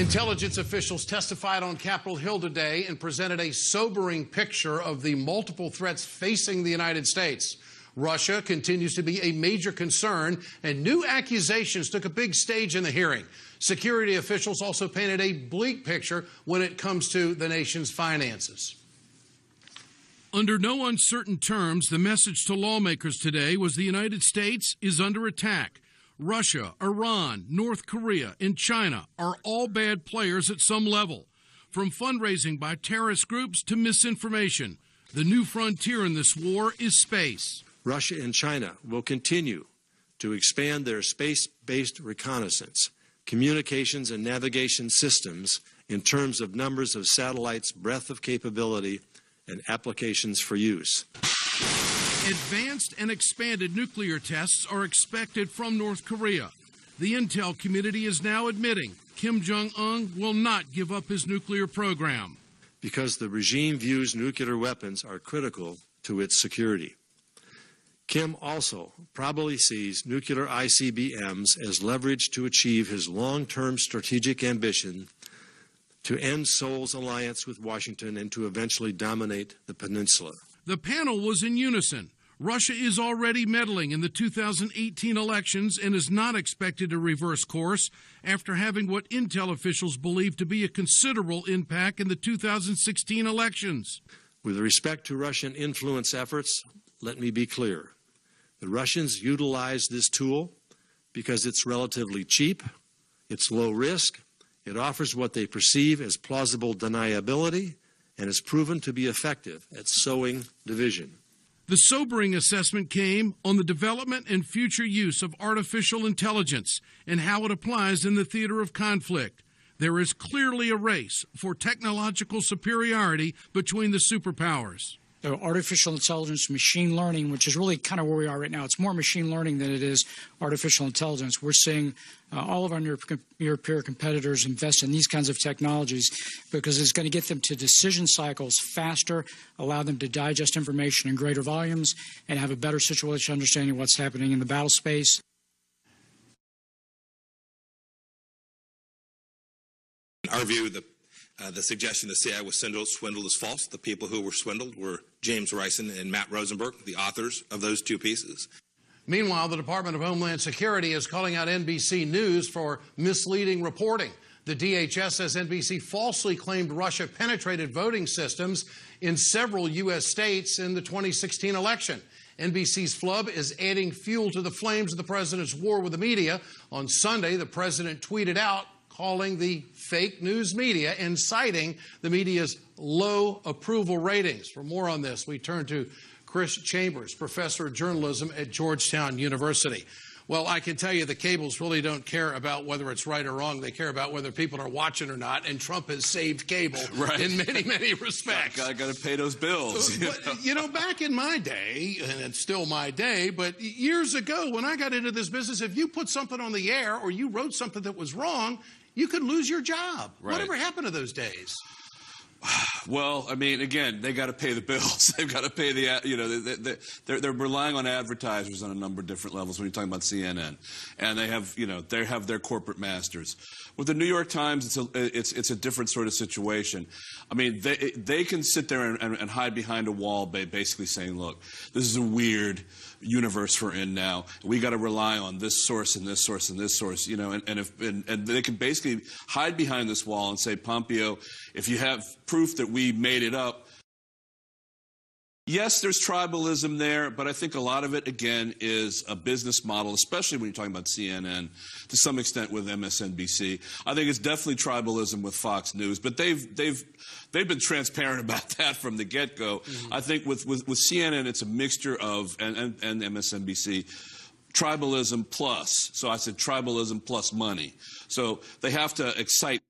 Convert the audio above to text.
Intelligence officials testified on Capitol Hill today and presented a sobering picture of the multiple threats facing the United States. Russia continues to be a major concern, and new accusations took a big stage in the hearing. Security officials also painted a bleak picture when it comes to the nation's finances. Under no uncertain terms, the message to lawmakers today was the United States is under attack. Russia, Iran, North Korea, and China are all bad players at some level. From fundraising by terrorist groups to misinformation, the new frontier in this war is space. Russia and China will continue to expand their space-based reconnaissance, communications, and navigation systems in terms of numbers of satellites, breadth of capability, and applications for use. Advanced and expanded nuclear tests are expected from North Korea. The intel community is now admitting Kim Jong-un will not give up his nuclear program. Because the regime views nuclear weapons are critical to its security. Kim also probably sees nuclear ICBMs as leverage to achieve his long-term strategic ambition to end Seoul's alliance with Washington and to eventually dominate the peninsula. The panel was in unison. Russia is already meddling in the 2018 elections and is not expected to reverse course after having what intel officials believe to be a considerable impact in the 2016 elections. With respect to Russian influence efforts, let me be clear. The Russians utilize this tool because it's relatively cheap, it's low risk, it offers what they perceive as plausible deniability, and is proven to be effective at sowing division. The sobering assessment came on the development and future use of artificial intelligence and how it applies in the theater of conflict. There is clearly a race for technological superiority between the superpowers. Artificial intelligence, machine learning, which is really kind of where we are right now. It's more machine learning than it is artificial intelligence. We're seeing all of our near-peer competitors invest in these kinds of technologies because it's going to get them to decision cycles faster, allow them to digest information in greater volumes, and have a better situational understanding of what's happening in the battle space. In our view, the suggestion the CIA was swindled is false. The people who were swindled were James Ricin and Matt Rosenberg, the authors of those two pieces. Meanwhile, the Department of Homeland Security is calling out NBC News for misleading reporting. The DHS says NBC falsely claimed Russia penetrated voting systems in several U.S. states in the 2016 election. NBC's flub is adding fuel to the flames of the president's war with the media. On Sunday, the president tweeted out calling the fake news media and citing the media's low approval ratings. For more on this, we turn to Chris Chambers, professor of journalism at Georgetown University. Well, I can tell you the cables really don't care about whether it's right or wrong. They care about whether people are watching or not, and Trump has saved cable in many, many respects. Got to pay those bills. You know, back in my day, and it's still my day, but years ago when I got into this business, if you put something on the air or you wrote something that was wrong, you could lose your job. Right. Whatever happened to those days? Well, I mean, again, they got to pay the bills. They've got to pay they're relying on advertisers on a number of different levels when you're talking about CNN, and they have their corporate masters. With the New York Times, it's a different sort of situation. I mean, they can sit there and hide behind a wall, basically saying, look, this is a weird universe we're in now. We got to rely on this source and this source and this source, and they can basically hide behind this wall and say, Pompeo, if you have proof that we made it up. Yes, there's tribalism there, but I think a lot of it, again, is a business model, especially when you're talking about CNN, to some extent with MSNBC. I think it's definitely tribalism with Fox News, but they've been transparent about that from the get-go. Mm-hmm. I think with CNN, it's a mixture of, and MSNBC, tribalism plus. So I said tribalism plus money. So they have to excite